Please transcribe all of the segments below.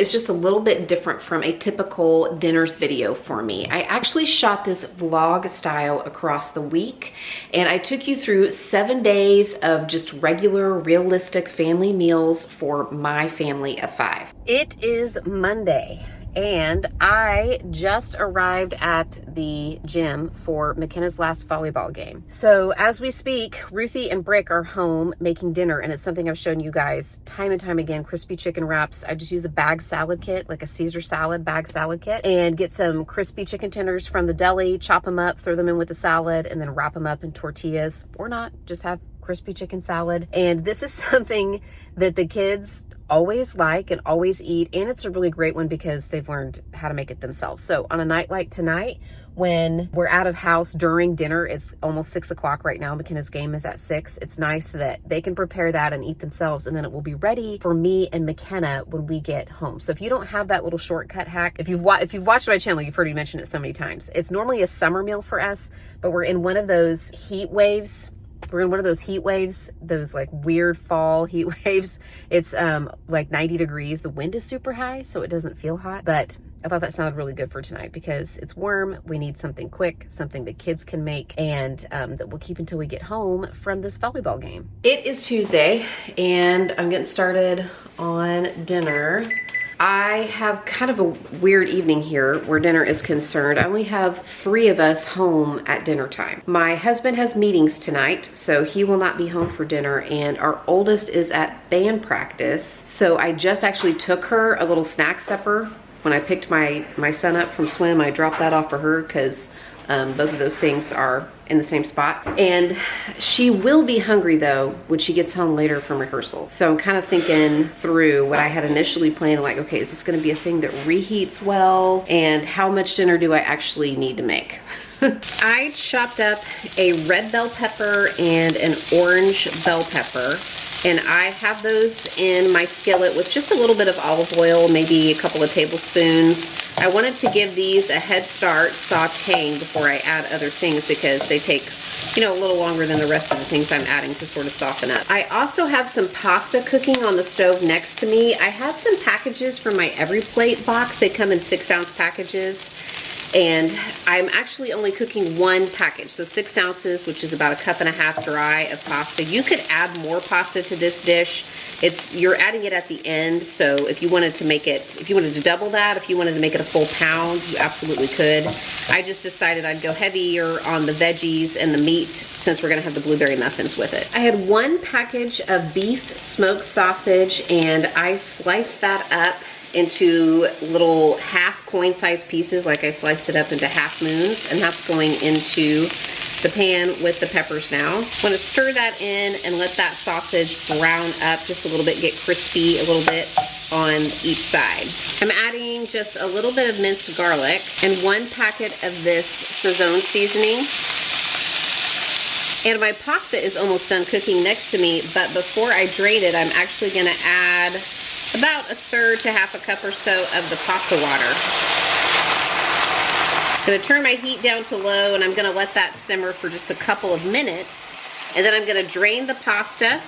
is just a little bit different from a typical dinners video for me. I actually shot this vlog style across the week, and I took you through 7 days of just regular, realistic family meals for my family of 5. It is Monday, and I just arrived at the gym for McKenna's last volleyball game. So as we speak, Ruthie and Brick are home making dinner, and it's something I've shown you guys time and time again. Crispy chicken wraps. I just use a bag salad kit, like a Caesar salad bag salad kit, and get some crispy chicken tenders from the deli, chop them up, throw them in with the salad, and then wrap them up in tortillas, or not, just have crispy chicken salad. And this is something that the kids always like and always eat, and it's a really great one because they've learned how to make it themselves. So on a night like tonight, when we're out of house during dinner, it's almost 6 o'clock right now. McKenna's game is at 6. It's nice that they can prepare that and eat themselves, and then it will be ready for me and McKenna when we get home. So if you don't have that little shortcut hack, if you've watched my channel, you've heard me mention it so many times. It's normally a summer meal for us, but we're in one of those heat waves. We're in one of those heat waves, those like weird fall heat waves. It's like 90 degrees. The wind is super high, so it doesn't feel hot. But I thought that sounded really good for tonight because it's warm. We need something quick, something the kids can make, and that we'll keep until we get home from this volleyball game. It is Tuesday, and I'm getting started on dinner. I have kind of a weird evening here where dinner is concerned. I only have 3 of us home at dinner time. My husband has meetings tonight, so he will not be home for dinner, and our oldest is at band practice. So I just actually took her a little snack supper. When I picked my son up from swim, I dropped that off for her because both of those things are in the same spot. And she will be hungry though when she gets home later from rehearsal. So I'm kind of thinking through what I had initially planned, like, okay, is this gonna be a thing that reheats well? And how much dinner do I actually need to make? I chopped up a red bell pepper and an orange bell pepper, and I have those in my skillet with just a little bit of olive oil, maybe a couple of tablespoons. I wanted to give these a head start sauteing before I add other things because they take, you know, a little longer than the rest of the things I'm adding to sort of soften up. I also have some pasta cooking on the stove next to me. I had some packages from my Every Plate box. They come in 6-ounce packages. And I'm actually only cooking 1 package, so 6 ounces, which is about 1.5 cups dry of pasta. You could add more pasta to this dish. You're adding it at the end, so if you wanted to make it, if you wanted to double that, if you wanted to make it a full pound, you absolutely could. I just decided I'd go heavier on the veggies and the meat since we're gonna have the blueberry muffins with it. I had 1 package of beef smoked sausage, and I sliced that up into little half coin size pieces, like I sliced it up into half moons, and that's going into the pan with the peppers now. I'm gonna stir that in and let that sausage brown up just a little bit, get crispy a little bit on each side. I'm adding just a little bit of minced garlic and 1 packet of this Sazón seasoning. And my pasta is almost done cooking next to me, but before I drain it, I'm actually gonna add about 1/3 to 1/2 cup or so of the pasta water. I'm gonna turn my heat down to low, and I'm gonna let that simmer for just a couple of minutes. And then I'm gonna drain the pasta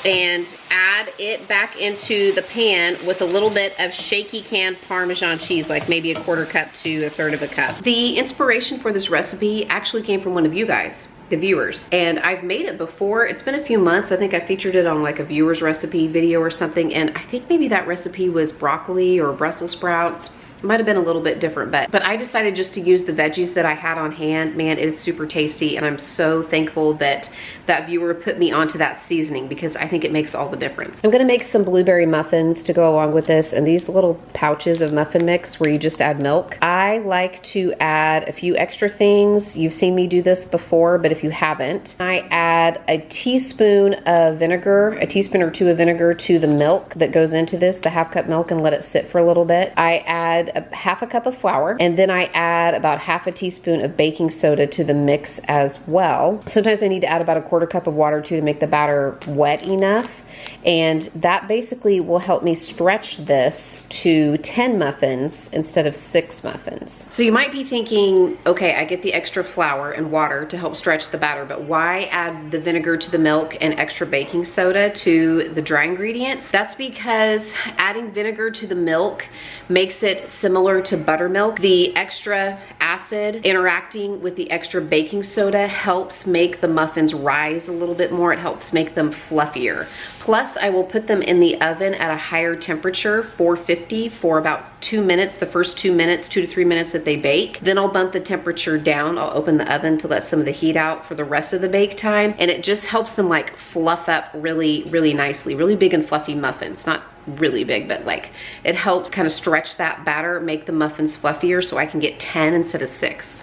and add it back into the pan with a little bit of shaky canned Parmesan cheese, like maybe 1/4 cup to 1/3 cup. The inspiration for this recipe actually came from one of you guys, the viewers, and I've made it before. It's been a few months. I think I featured it on like a viewer's recipe video or something, and I think maybe that recipe was broccoli or Brussels sprouts. It might have been a little bit different, but I decided just to use the veggies that I had on hand. Man, it is super tasty, and I'm so thankful that that viewer put me onto that seasoning because I think it makes all the difference. I'm gonna make some blueberry muffins to go along with this, and these little pouches of muffin mix where you just add milk. I like to add a few extra things. You've seen me do this before, but if you haven't, I add a teaspoon of vinegar, a teaspoon or 2 of vinegar to the milk that goes into this, the 1/2 cup milk, and let it sit for a little bit. I add 1/2 cup of flour, and then I add about 1/2 teaspoon of baking soda to the mix as well. Sometimes I need to add about 1/4 cup of water too to make the batter wet enough. And that basically will help me stretch this to 10 muffins instead of 6 muffins. So you might be thinking, okay, I get the extra flour and water to help stretch the batter, but why add the vinegar to the milk and extra baking soda to the dry ingredients? That's because adding vinegar to the milk makes it similar to buttermilk. The extra acid interacting with the extra baking soda helps make the muffins rise a little bit more. It helps make them fluffier. Plus, I will put them in the oven at a higher temperature, 450, for about 2 minutes, the first 2 minutes, 2 to 3 minutes that they bake. Then I'll bump the temperature down. I'll open the oven to let some of the heat out for the rest of the bake time. And it just helps them like fluff up really, really nicely. Really big and fluffy muffins. Not really big, but like it helps kind of stretch that batter, make the muffins fluffier so I can get 10 instead of 6.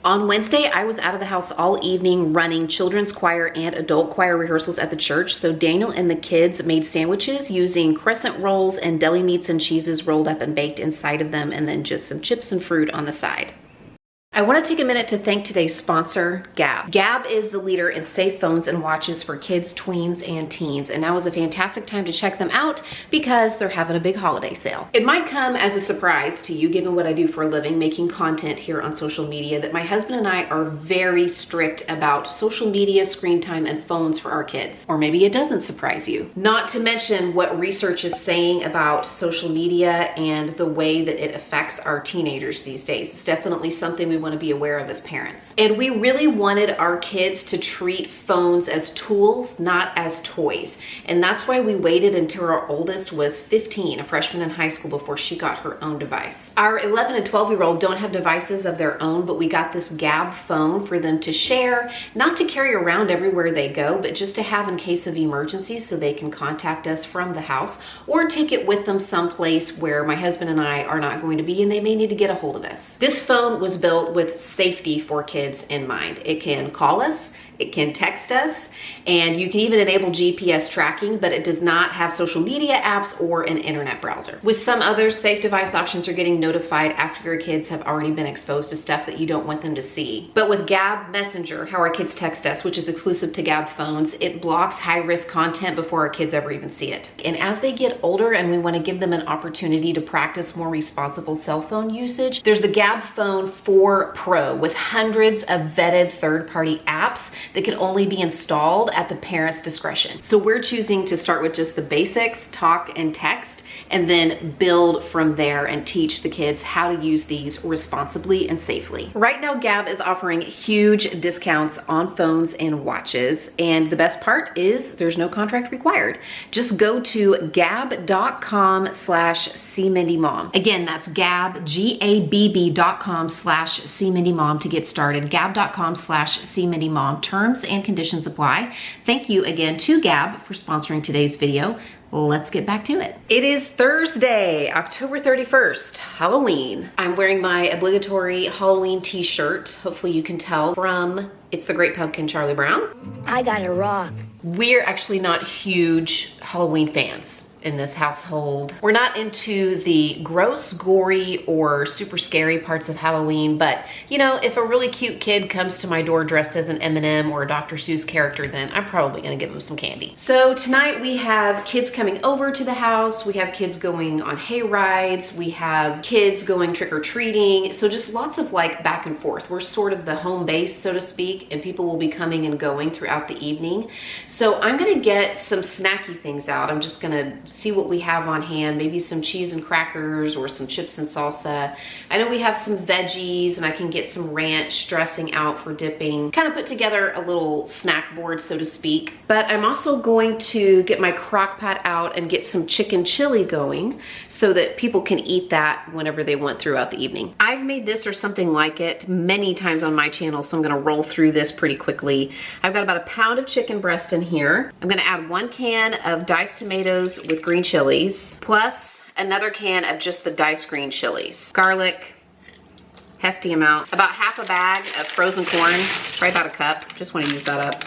On Wednesday, I was out of the house all evening running children's choir and adult choir rehearsals at the church. So Daniel and the kids made sandwiches using Crescent rolls and deli meats and cheeses rolled up and baked inside of them, and then just some chips and fruit on the side. I want to take a minute to thank today's sponsor, Gab. Gab is the leader in safe phones and watches for kids, tweens, and teens, and now is a fantastic time to check them out because they're having a big holiday sale. It might come as a surprise to you, given what I do for a living, making content here on social media, that my husband and I are very strict about social media, screen time, and phones for our kids. Or maybe it doesn't surprise you. Not to mention what research is saying about social media and the way that it affects our teenagers these days. It's definitely something we want to be aware of as parents. And we really wanted our kids to treat phones as tools, not as toys. And that's why we waited until our oldest was 15, a freshman in high school, before she got her own device. Our 11 and 12-year-old don't have devices of their own, but we got this Gab phone for them to share, not to carry around everywhere they go, but just to have in case of emergencies so they can contact us from the house or take it with them someplace where my husband and I are not going to be and they may need to get a hold of us. This phone was built with safety for kids in mind. It can call us, it can text us, and you can even enable GPS tracking, but it does not have social media apps or an internet browser. With some other safe device options, you're getting notified after your kids have already been exposed to stuff that you don't want them to see. But with Gab Messenger, how our kids text us, which is exclusive to Gab phones, it blocks high-risk content before our kids ever even see it. And as they get older and we want to give them an opportunity to practice more responsible cell phone usage, there's the Gab Phone 4 Pro with hundreds of vetted third-party apps that can only be installed at the parent's discretion. So we're choosing to start with just the basics, talk and text, and then build from there and teach the kids how to use these responsibly and safely. Right now, Gab is offering huge discounts on phones and watches, and the best part is there's no contract required. Just go to gab.com/cmindymom. Again, that's gab, GABB.com/cmindymom to get started. Gab.com/cmindymom. Terms and conditions apply. Thank you again to Gab for sponsoring today's video. Let's get back to it. It is Thursday, October 31st, Halloween. I'm wearing my obligatory Halloween t-shirt. Hopefully you can tell from It's the Great Pumpkin, Charlie Brown. I got a rock. We're actually not huge Halloween fans in this household. We're not into the gross, gory, or super scary parts of Halloween, but you know, if a really cute kid comes to my door dressed as an M&M or a Dr. Seuss character, then I'm probably gonna give them some candy. So tonight we have kids coming over to the house, we have kids going on hay rides, we have kids going trick-or-treating, so just lots of like back and forth. We're sort of the home base, so to speak, and people will be coming and going throughout the evening. So I'm gonna get some snacky things out. I'm just gonna see what we have on hand, maybe some cheese and crackers or some chips and salsa. I know we have some veggies and I can get some ranch dressing out for dipping. Kind of put together a little snack board, so to speak. But I'm also going to get my crock pot out and get some chicken chili going so that people can eat that whenever they want throughout the evening. I've made this or something like it many times on my channel, so I'm gonna roll through this pretty quickly. I've got about a pound of chicken breast in here. I'm gonna add 1 can of diced tomatoes with green chilies, plus another can of just the diced green chilies. Garlic, hefty amount. About half a bag of frozen corn, probably about a cup. Just wanna use that up.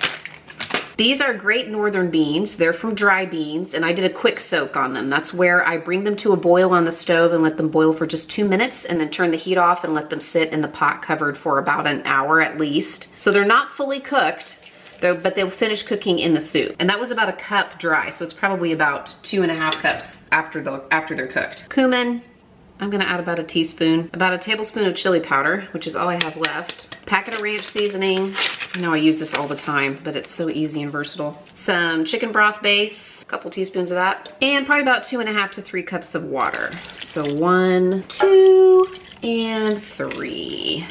These are Great Northern beans. They're from Dry Beans, and I did a quick soak on them. That's where I bring them to a boil on the stove and let them boil for just 2 minutes, and then turn the heat off and let them sit in the pot covered for about an hour at least. So they're not fully cooked, but they'll finish cooking in the soup. And that was about a cup dry, so it's probably about 2.5 cups after they're cooked. Cumin. I'm gonna add about a teaspoon, about a tablespoon of chili powder, which is all I have left. Packet of ranch seasoning. I know I use this all the time, but it's so easy and versatile. Some chicken broth base, a couple teaspoons of that, and probably about 2.5 to 3 cups of water. So 1, 2, and 3.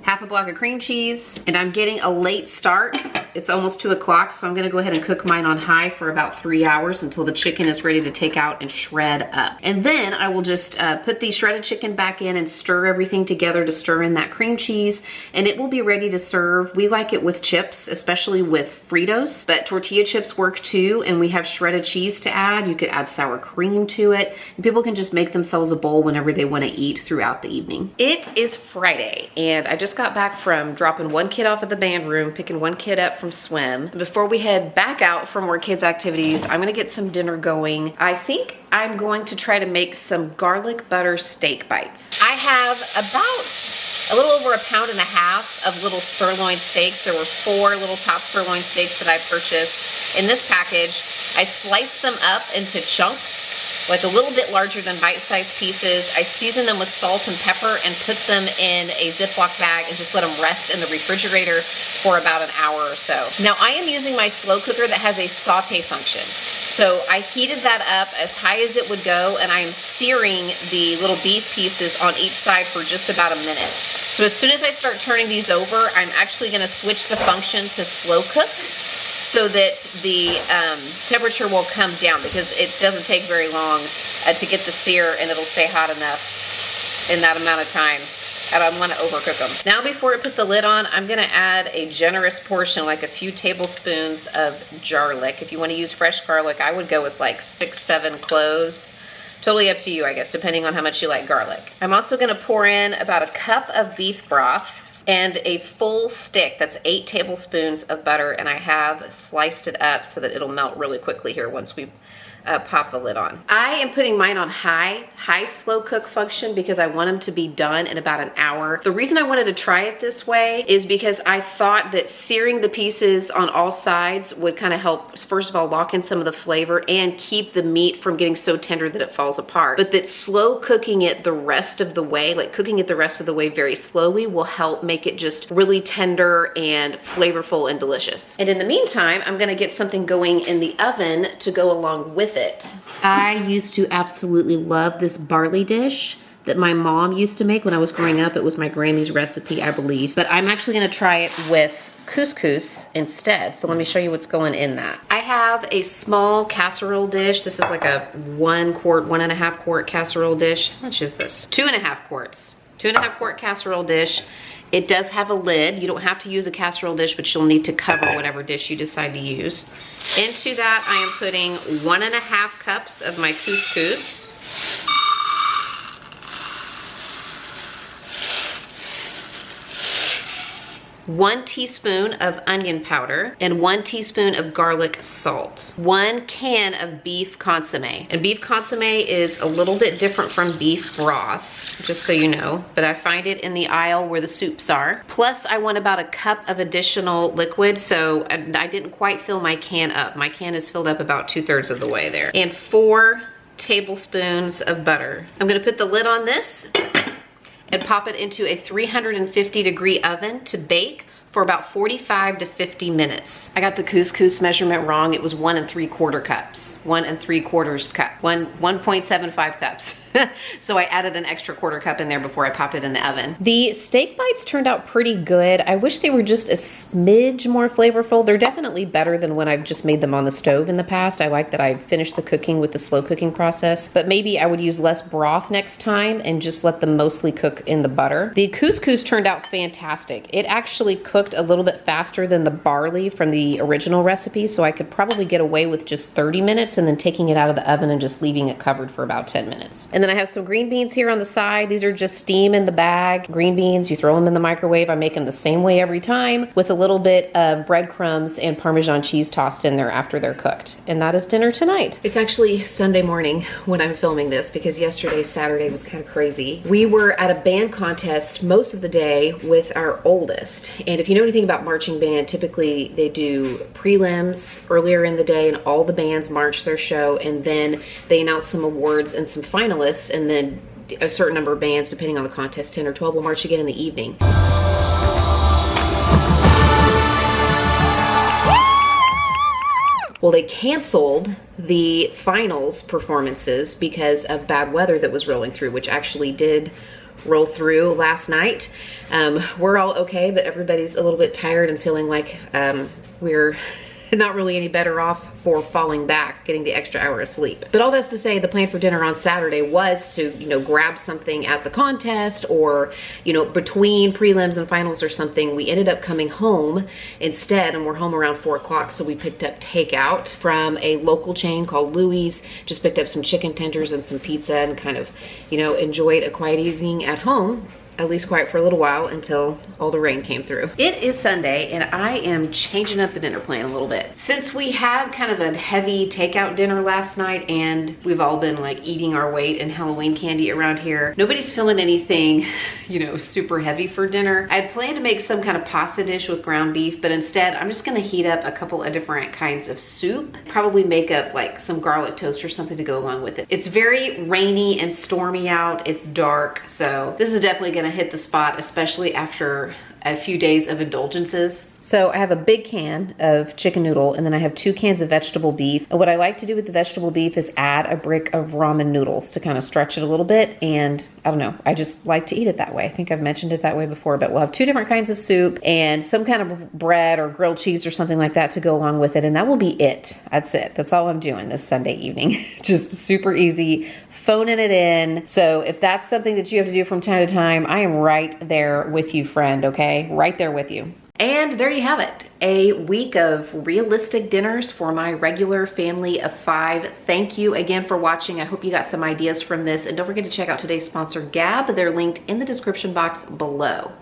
Half a block of cream cheese, and I'm getting a late start. It's almost 2 o'clock, so I'm gonna go ahead and cook mine on high for about 3 hours until the chicken is ready to take out and shred up. And then I will just put the shredded chicken back in and stir everything together to stir in that cream cheese, and it will be ready to serve. We like it with chips, especially with Fritos, but tortilla chips work too, and we have shredded cheese to add. You could add sour cream to it, and people can just make themselves a bowl whenever they wanna eat throughout the evening. It is Friday, and I just got back from dropping one kid off at the band room, picking one kid up from swim. Before we head back out for more kids activities, I'm gonna get some dinner going. I think I'm going to try to make some garlic butter steak bites. I have about a little over 1.5 pounds of little sirloin steaks. There were 4 little top sirloin steaks that I purchased in this package. I sliced them up into chunks, like a little bit larger than bite-sized pieces. I season them with salt and pepper and put them in a Ziploc bag and just let them rest in the refrigerator for about an hour or so. Now I am using my slow cooker that has a saute function. So I heated that up as high as it would go, and I am searing the little beef pieces on each side for just about a minute. So as soon as I start turning these over, I'm actually gonna switch the function to slow cook, so that the temperature will come down, because it doesn't take very long to get the sear, and it'll stay hot enough in that amount of time. I don't want to overcook them. Now before I put the lid on, I'm gonna add a generous portion, like a few tablespoons of garlic. If you want to use fresh garlic, I would go with like 6, 7 cloves. Totally up to you, I guess, depending on how much you like garlic. I'm also gonna pour in about a cup of beef broth and a full stick, that's 8 tablespoons of butter, and I have sliced it up so that it'll melt really quickly here once we pop the lid on. I am putting mine on high slow cook function because I want them to be done in about an hour. The reason I wanted to try it this way is because I thought that searing the pieces on all sides would kind of help, first of all, lock in some of the flavor and keep the meat from getting so tender that it falls apart. But that slow cooking it the rest of the way, like cooking it the rest of the way very slowly, will help make it just really tender and flavorful and delicious. And in the meantime, I'm gonna get something going in the oven to go along with it. I used to absolutely love this barley dish that my mom used to make when I was growing up. It was my Grammy's recipe, I believe. But I'm actually gonna try it with couscous instead. So let me show you what's going in that. I have a small casserole dish. This is like a 1.5 quart casserole dish. How much is this? 2.5 quarts. 2.5 quart casserole dish. It does have a lid. You don't have to use a casserole dish, but you'll need to cover whatever dish you decide to use. Into that, I am putting 1.5 cups of my couscous. 1 teaspoon of onion powder, and 1 teaspoon of garlic salt. 1 can of beef consomme. And beef consomme is a little bit different from beef broth, just so you know, but I find it in the aisle where the soups are. Plus, I want about a cup of additional liquid, so I didn't quite fill my can up. My can is filled up about 2/3 of the way there. And 4 tablespoons of butter. I'm gonna put the lid on this and pop it into a 350-degree oven to bake for about 45 to 50 minutes. I got the couscous measurement wrong. It was 1 3/4 cups. 1 3/4 cup. 1.75 cups. So I added an extra 1/4 cup in there before I popped it in the oven. The steak bites turned out pretty good. I wish they were just a smidge more flavorful. They're definitely better than when I've just made them on the stove in the past. I like that I finished the cooking with the slow cooking process, but maybe I would use less broth next time and just let them mostly cook in the butter. The couscous turned out fantastic. It actually cooked a little bit faster than the barley from the original recipe, so I could probably get away with just 30 minutes and then taking it out of the oven and just leaving it covered for about 10 minutes. And And then I have some green beans here on the side. These are just steam in the bag. Green beans, you throw them in the microwave. I make them the same way every time with a little bit of breadcrumbs and Parmesan cheese tossed in there after they're cooked. And that is dinner tonight. It's actually Sunday morning when I'm filming this because yesterday, Saturday, was kind of crazy. We were at a band contest most of the day with our oldest. And if you know anything about marching band, typically they do prelims earlier in the day and all the bands march their show, and then they announce some awards and some finalists, and then a certain number of bands, depending on the contest, 10 or 12, will march again in the evening. Well, they canceled the finals performances because of bad weather that was rolling through, which actually did roll through last night. We're all okay, but everybody's a little bit tired and feeling like we're not really any better off for falling back, getting the extra hour of sleep. But all that's to say, the plan for dinner on Saturday was to, you know, grab something at the contest or, you know, between prelims and finals or something. We ended up coming home instead, and we're home around 4 o'clock, so we picked up takeout from a local chain called Louie's. Just picked up some chicken tenders and some pizza and kind of, you know, enjoyed a quiet evening at home. At least quiet for a little while until all the rain came through. It is Sunday and I am changing up the dinner plan a little bit. Since we had kind of a heavy takeout dinner last night and we've all been like eating our weight in Halloween candy around here, nobody's feeling anything, you know, super heavy for dinner. I planned to make some kind of pasta dish with ground beef, but instead I'm just gonna heat up a couple of different kinds of soup. Probably make up like some garlic toast or something to go along with it. It's very rainy and stormy out. It's dark, so this is definitely gonna hit the spot, especially after a few days of indulgences. So I have a big can of chicken noodle and then I have 2 cans of vegetable beef. And what I like to do with the vegetable beef is add a brick of ramen noodles to kind of stretch it a little bit. And I don't know, I just like to eat it that way. I think I've mentioned it that way before, but we'll have 2 different kinds of soup and some kind of bread or grilled cheese or something like that to go along with it. And that will be it. That's it. That's all I'm doing this Sunday evening. Just super easy, phoning it in. So if that's something that you have to do from time to time, I am right there with you, friend, okay? Right there with you. And there you have it, a week of realistic dinners for my regular family of 5. Thank you again for watching. I hope you got some ideas from this, and don't forget to check out today's sponsor, Gab. They're linked in the description box below.